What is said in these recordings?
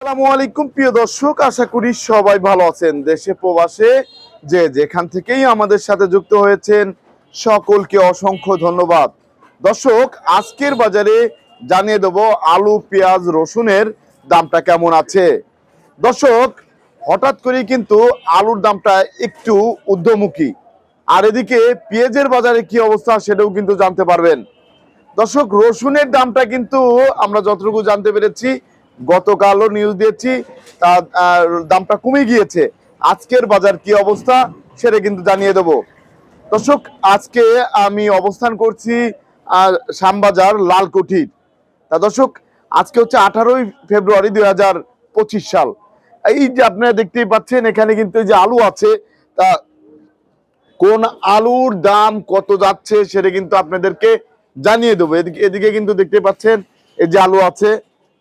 আসসালামু আলাইকুম প্রিয় দর্শক, আশা করি সবাই ভালো আছেন। দেশে প্রবাসে যে যেখান থেকেই আমাদের সাথে যুক্ত হয়েছেন সকলকে অসংখ্য ধন্যবাদ। দর্শক, আজকের বাজারে জানিয়ে দেব আলু, পেঁয়াজ, রসুনের দামটা কেমন আছে। দর্শক, হঠাৎ করেই কিন্তু আলুর দামটা একটু ঊর্ধ্বমুখী, আর এদিকে পেঁয়াজের বাজারে কি অবস্থা সেটাও কিন্তু জানতে পারবেন। দর্শক, রসুনের দামটা কিন্তু আমরা যতটুকু জানতে পেরেছি, গতকালও নিউজ দিয়েছি, তার দামটা কমে গিয়েছে। আজকের বাজার কি অবস্থা সেটা কিন্তু জানিয়ে দেব। দর্শক, আজকে আমি অবস্থান করছি শ্যামবাজার লালকুঠির। তা দর্শক, আজকে হচ্ছে 18ই ফেব্রুয়ারি 2025 সাল। এই যে আপনারা দেখতেই পাচ্ছেন, এখানে কিন্তু এই যে আলু আছে, তা কোন আলুর দাম কত যাচ্ছে সেটা কিন্তু আপনাদেরকে জানিয়ে দেবো। এদিকে কিন্তু দেখতে পাচ্ছেন এই যে আলু আছে,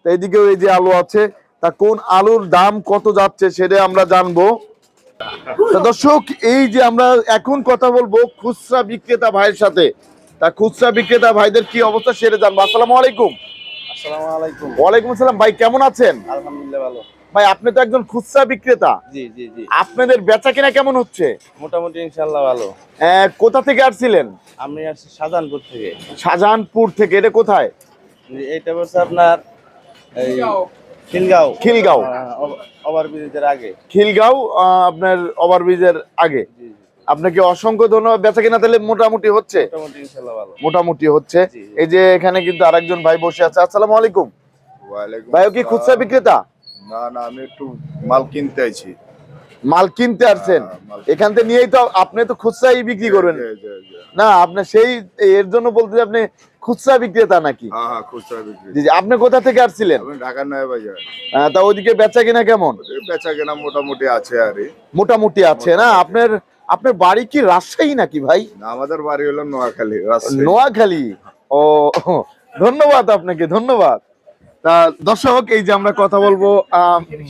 তা এদিকেও এই যে আলু আছে, তা কোন আলুর দাম কত যাচ্ছে সেটা আমরা জানবো। তা দর্শক, এই যে আমরা এখন কথা বলবো খুচরা বিক্রেতা ভাইয়ের সাথে, তা খুচরা বিক্রেতা ভাইদের কি অবস্থা সেটা জানবো। আসসালামু আলাইকুম। আসসালামু আলাইকুম। ওয়ালাইকুম আসসালাম। ভাই কেমন আছেন? আলহামদুলিল্লাহ ভালো। ভাই, আপনি তো একজন খুচরা বিক্রেতা। জি জি জি। আপনাদের বেচা কেনা কেমন হচ্ছে? মোটামুটি ইনশাআল্লাহ ভালো। কোথা থেকে আসছিলেন? আমি আসছি শাহজাহানপুর থেকে। শাহজাহানপুর থেকে। এটা কোথায়? এইটা বলছে আপনার এই খিলগাঁও। খিলগাঁও। ওভারব্রিজের আগে। খিলগাঁও, আপনার ওভারব্রিজের আগে। জি জি। আপনাকে অসংখ্য ধন্যবাদ। বেচা কিনা তাহলে মোটামুটি হচ্ছে? মোটামুটি ইনশাআল্লাহ ভালো। মোটামুটি হচ্ছে। জি, জি। এই যে এখানে কিন্তু আরেকজন ভাই বসে আছে। আসসালামু আলাইকুম। ওয়ালাইকুম ভাইও কি আসসালাম। খুচরা বিক্রেতা? না না, আমি একটু মাল কিনতে আইছি। মাল কিনতে আসছেন? মাল এখান থেকে নিয়েই তো আপনি তো খুচরাই বিক্রি করবেন জি। না? আপনি সেই এর জন্য বলতে যে আপনি খুচরা বিক্রেতা নাকি? হ্যাঁ, খুচরা বিক্রি। জি জি। আপনি কোথা থেকে আসছিলেন? আমি ঢাকার নয় বাজার। তা ওইদিকে বেচা কিনা কেমন? বেচা কেনা মোটামুটি আছে আরে। মোটামুটি আছে না? আপনার আপনার বাড়ি কি রাজশাহী নাকি ভাই? না, আমাদের বাড়ি হলো নোয়াখালী, রাজশাহী। নোয়াখালী। ও, ধন্যবাদ আপনাকে, ধন্যবাদ। তা দর্শক, এই যে আমরা কথা বলবো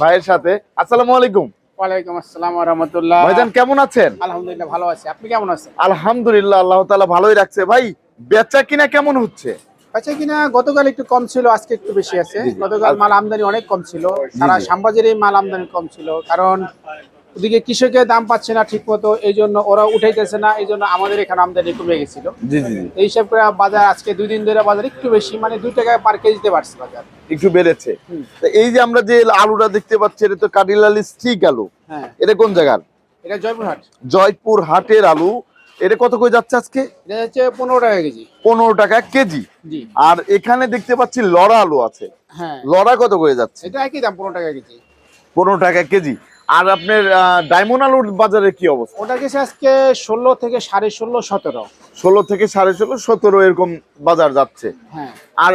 ভাইয়ের সাথে। আসসালামু আলাইকুম। ওয়ালাইকুম আসসালাম ওয়া রাহমাতুল্লাহ। ভাইজান কেমন আছেন? আলহামদুলিল্লাহ ভালো আছি। আপনি কেমন আছেন? আলহামদুলিল্লাহ, আল্লাহ তাআলা ভালোই রাখছে। ভাই, বেচা কিনা কেমন হচ্ছে? আচ্ছা, কিনা গতকাল একটু কম ছিল, আজকে একটু বেশি আছে। জি, জি। গতকাল মাল আমদানি অনেক কম ছিল, সারা জি। শ্যামবাজারে মাল আমদানি কম ছিল, কারণ ওদিকে কৃষকের দাম পাচ্ছে না ঠিক মতো, এই জন্য ওরা উঠাইতেছে না, এই জন্য আমাদের এখানে আমদানি কমে গেছিল। জি জি জি। এই হিসাব করে বাজার আজকে 2 দিন ধরে বাজার একটু বেশি, মানে 2 টাকা পার কেজিতে বাড়ছে বাজার। একটু বেড়েছে। তা এই যে আমরা যে আলুটা দেখতে পাচ্ছি, এটা তো কাডিলালি স্টিক আলু। হ্যাঁ, এটা কোন জায়গার? এটা জয়পুরহাট। জয়পুর হাটের আলু। এটা কত করে যাচ্ছে আজকে? এটা হচ্ছে 15 টাকা কেজি। 15 টাকা কেজি। জি। আর এখানে দেখতে পাচ্ছি লড়া আলু আছে। হ্যাঁ, লড়া কত করে যাচ্ছে? এটা একই দাম, 15 টাকা কেজি। 15 টাকা কেজি। আর আপনার ডায়মন্ড আলুর বাজারে কি অবস্থা? ওটা গেছে আজকে 16 থেকে 16.5, 17। 16 থেকে 16.5, 17 এরকম বাজার যাচ্ছে। হ্যাঁ। আর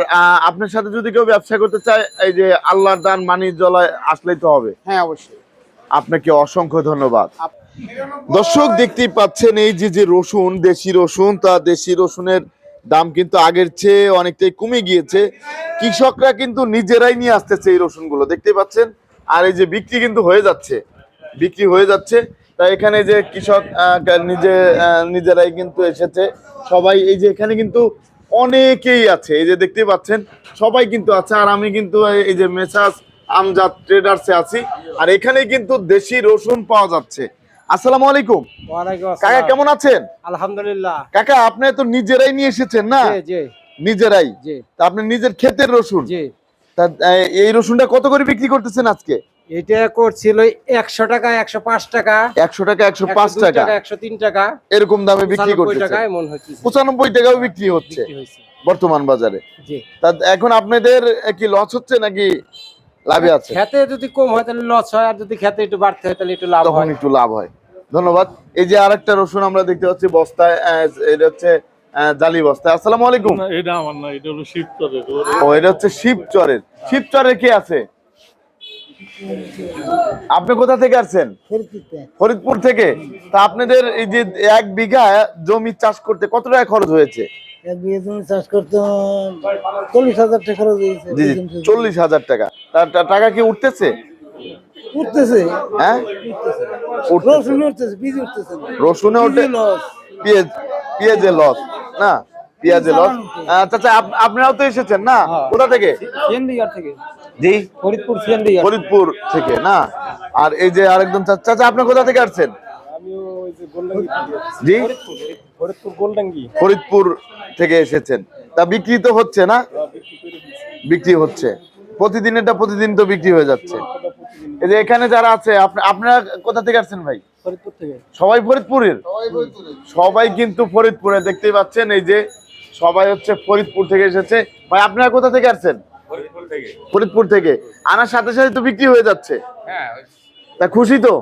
আপনার সাথে যদি কেউ ব্যবসা করতে চায়, এই যে আল্লাহর দান মানির জলায় আসলেই তো হবে। হ্যাঁ, অবশ্যই। আপনাকে অসংখ্য ধন্যবাদ। দর্শক, দেখতেই পাচ্ছেন এই যে রসুন, দেশি রসুন, তা দেশি রসুনের দাম কিন্তু আগের চেয়ে অনেকটাই কমে গিয়েছে। কৃষকরা কিন্তু নিজেরাই নিয়ে আসতেছে এই রসুনগুলো, দেখতেই পাচ্ছেন। আর এই যে বিক্রি কিন্তু হয়ে যাচ্ছে, বিক্রি হয়ে যাচ্ছে। তা এখানে যে কৃষক নিজেরাই কিন্তু এসেছে সবাই। এই যে এখানে কিন্তু অনেকেই আছে, এই যে দেখতেই পাচ্ছেন সবাই কিন্তু আছে। আর আমি কিন্তু এই যে মেসাজ আমজাদ ট্রেডার্সে আছি, আর এখানে কিন্তু দেশি রসুন পাওয়া যাচ্ছে। আসসালামু আলাইকুম। ওয়ালাইকুম কাকা আসসালাম। কেমন আছেন? আলহামদুলিল্লাহ। কাকা, আপনি তো নিজেরাই নিয়ে এসেছেন না? জি জি নিজেরাই। জি তা আপনি নিজের ক্ষেতের রসুন। জি। তা এই রসুনটা কত করে বিক্রি করতেছেন আজকে? এটা করছিল 100 টাকা, 105 টাকা, 100 টাকা, 105 টাকা, 103 টাকা, এরকম দামে বিক্রি 95 করতেছেন। টাকায় মন হচ্ছে 95 টাকাও বিক্রি হচ্ছে বিক্রি হয়েছে। বর্তমান বাজারে। জি। তা এখন আপনাদের কি লস হচ্ছে নাকি লাভে আছে? খেতে যদি কম হয় তাহলে লস হয়, আর যদি খেতে একটু বাড়তে হয় তাহলে একটু লাভ তখন হয়। একটু লাভ হয়। ধন্যবাদ। এই যে আরেকটা রসুন আমরা দেখতে পাচ্ছি বস্তায়, এটা হচ্ছে জালি বস্তায়। আসসালামু আলাইকুম। না, এটা আমার না, এটা হলো শিবচরের। ও, এটা হচ্ছে শিবচরের। শিবচরে কে আছে? আপনি কোথা থেকে আসছেন? ফরিদপুর থেকে। তা আপনাদের এই যে 1 বিঘা জমি চাষ করতে কত টাকা খরচ হয়েছে? 1 বিঘা জমি চাষ করতে 40,000 টাকা খরচ হয়েছে। জি, 40,000 টাকা। তার টাকা কি উঠতেছে? উঠতেছে, হ্যাঁ, রসুন উঠতেছে, বীজ উঠতেছে না। রসুনে ওঠে, বীজে লস। পেঁয়াজে লস না? পেঁয়াজে লস। চাচা, আপনারাও তো এসেছেন না? কোথা থেকে? সেনদিঘাট থেকে। জি ফরিদপুর সিএনডি ফরিদপুর থেকে না। আর এই যে আরেকজন চাচা, আপনি কোথা থেকে আসছেন? জি ফরিদপুর গোলডাঙ্গি। ফরিদপুর থেকে এসেছেন, তা বিক্রি তো হচ্ছে না? বিক্রি হচ্ছে প্রতিদিন তো বিক্রি হয়ে যাচ্ছে। এই যে এখানে যারা আছে, আপনারা কোথা থেকে আসছেন ভাই? ফরিদপুর থেকে। সবাই ফরিদপুরের? সবাই কিন্তু ফরিদপুরে, দেখতেই পাচ্ছেন এই যে সবাই হচ্ছে ফরিদপুর থেকে এসেছে। ভাই আপনারা কোথা থেকে আসছেন? ফরিদপুর থেকে। আনার সাথে সাথে তো বিক্রি হয়ে যাচ্ছে, তা খুশি তো?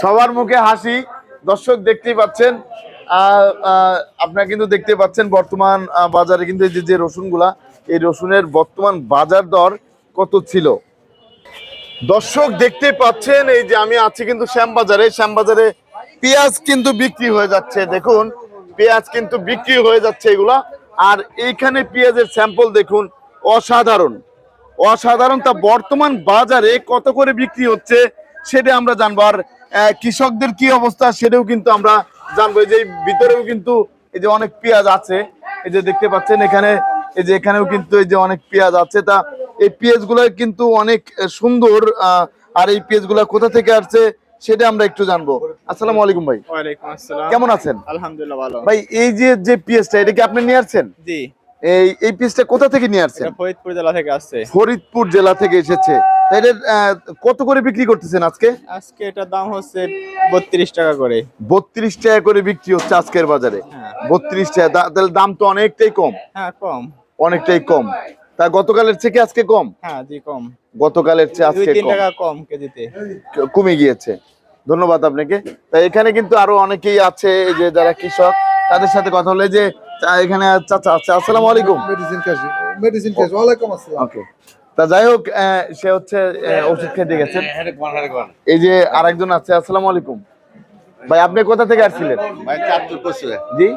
সবার মুখে হাসি। দর্শক দেখতেই পাচ্ছেন, আপনারা কিন্তু দেখতে পাচ্ছেন বর্তমান বাজারে কিন্তু এই যে রসুনগুলা, এই রসুনের বর্তমান বাজার দর কত ছিল। দর্শক দেখতে পাচ্ছেন এই যে আমি আছি কিন্তু শ্যামবাজারে পেঁয়াজ কিন্তু বিক্রি হয়ে যাচ্ছে। দেখুন পেঁয়াজ কিন্তু বিক্রি হয়ে যাচ্ছে এগুলা। আর এইখানে পেঁয়াজের স্যাম্পল দেখুন, অসাধারণ। তা বর্তমান বাজারে কত করে বিক্রি হচ্ছে সেটা আমরা জানবো, আর কৃষকদের কি অবস্থা সেটাও কিন্তু আমরা জানবো। এই যে ভিতরেও কিন্তু এই যে অনেক পেঁয়াজ আছে, এই যে দেখতে পাচ্ছেন এখানে, এই যে এখানেও কিন্তু এই যে অনেক পেঁয়াজ আছে। তা এই পেঁয়াজ গুলা কিন্তু অনেক সুন্দর। আর এই পেঁয়াজ গুলা কোথা থেকে আসছে সেটা আমরা একটু জানবো। আসসালামু আলাইকুম ভাই। ওয়ালাইকুম আসসালাম। কেমন আছেন? আলহামদুলিল্লাহ ভালো। ভাই এই যে পেঁয়াজটা, এটা কি আপনি নিয়ে আসছেন? জি, এই পেঁয়াজটা কোথা থেকে নিয়ে আসছেন? এটা ফরিদপুর জেলা থেকে আসছে। ফরিদপুর জেলা থেকে এসেছে। এটার কত করে বিক্রি করতেছেন আজকে? আজকে এটার দাম হচ্ছে 32 টাকা করে। 32 টাকা করে বিক্রি হচ্ছে আজকের বাজারে। হ্যাঁ। 32 টাকা, তাহলে দাম তো অনেকটাই কম। হ্যাঁ কম। অনেকটাই কম। তা গতকালের থেকে আজকে কম? হ্যাঁ জি কম। গতকালের চেয়ে আজকে 2-3 কম, টাকা কম কেজিতে। কমে গিয়েছে। ধন্যবাদ আপনাকে। তাই এখানে কিন্তু আরো অনেকেই আছে, এই যে যারা কৃষক, তাদের সাথে কথা হলে যে এখানে চাচা আছে। আসসালামু আলাইকুম। মেডিসিন কেস ওয়ালাইকুম আসসালাম। ওকে, তা যাই হোক, সে হচ্ছে ওষুধ খেতে গেছেন। এই যে আরেকজন আছে। আসসালামু আলাইকুম ভাই, আপনি কোথা থেকে আসছিলেন? ভাই চাঁদপুর কচুয়া। জি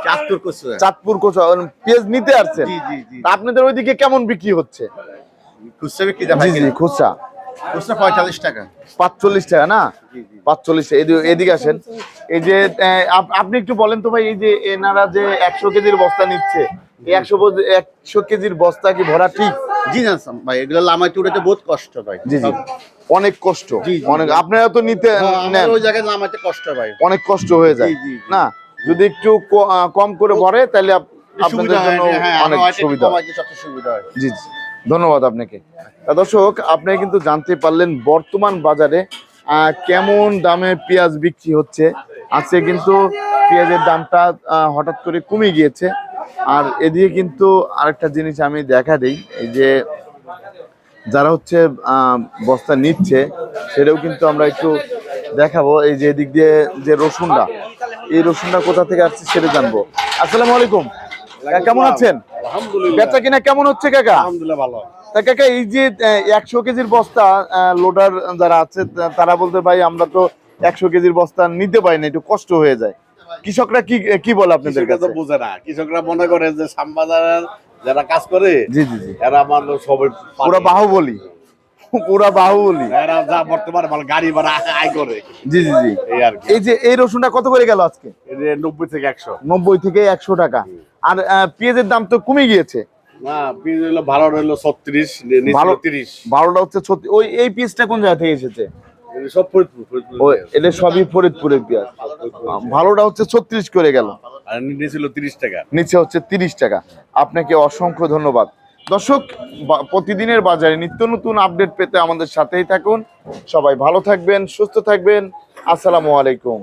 চাঁদপুর কচুয়া। চাঁদপুর কোচা পেঁয়াজ নিতে আসছেন? তা আপনাদের ওইদিকে কেমন বিক্রি হচ্ছে? খুচরা বিক্রি জি জি খুচরা খুচরা 45 টাকা। 45 টাকা না? 45 টাকা। এদিকে আসেন। এই যে আপনি একটু বলেন তো ভাই, এই যে এনারা যে 100 কেজির বস্তা নিচ্ছে, এই 100 কেজির বস্তা কি ভরা ঠিক? জি না ভাই, এগুলো লামাইতে উঠাতে বহুত কষ্ট ভাই। জি জি অনেক কষ্ট। জি, জি, অনেক, আপনারা তো নিতে নেন, ওই জায়গায় লামাইতে কষ্ট ভাই। অনেক কষ্ট হয়ে যায় জি, জি, জি। না? যদি একটু কম করে ভরে তাহলে আপনাদের জন্য অনেক সুবিধা। সুবিধা হয়। জি জি ধন্যবাদ আপনাকে। তা দর্শক, আপনি কিন্তু জানতে পারলেন বর্তমান বাজারে কেমন দামে পেঁয়াজ বিক্রি হচ্ছে। আজকে কিন্তু পেঁয়াজের দামটা হঠাৎ করে কমে গিয়েছে। আর এদিকে কিন্তু আরেকটা জিনিস আমি দেখা দিই, এই যে যারা হচ্ছে বস্তা নিচ্ছে সেটাও কিন্তু আমরা একটু দেখাবো। এই যে এদিক দিয়ে যে রসুনটা, এই রসুনটা কোথা থেকে আসছে সেটা জানবো। আসসালামু আলাইকুম, কেমন আছেন? বেচা কিনা কেমন হচ্ছে কাকা? আলহামদুলিল্লাহ ভালো। তা কাকা, এই যে 100 কেজির বস্তা লোডার যারা আছে তারা বলতে ভাই আমরা তো 100 কেজির বস্তা নিতে পারি না, একটু কষ্ট হয়ে যায়। কৃষকরা কি বলে আপনাদের কাছে? বুঝে না, কৃষকরা মনে করে যে শ্যামবাজারের যারা কাজ করে জি জি জি এরা আমার সবাই পুরা বাহুবলী। এরা যা বর্তমানে ভালো গাড়ি ভাড়া আয় করে। জি জি জি এই আর কি। এই যে এই রসুনটা কত করে গেল আজকে? 90 থেকে 100। 90 থেকে 100 টাকা। আর পেঁয়াজের দাম তো কমে গিয়েছে না, বীজ হইলো ভালো রইলো 36, নিচে ভালো 30। 12টা হচ্ছে 36। ওই এই পিসটা কোন জায়গা থেকে এসেছে? সব ফরিদপুর। এটা সবই ফরিদপুরের পেঁয়াজ। ভালোটা হচ্ছে 36 করে গেল, আর নিচে ছিল 30 টাকা। নিচে হচ্ছে 30 টাকা। আপনাকে অসংখ্য ধন্যবাদ। দর্শক, প্রতিদিনের বাজারে নিত্য নতুন আপডেট পেতে আমাদের সাথেই থাকুন। সবাই ভালো থাকবেন, সুস্থ থাকবেন। আসসালামু আলাইকুম।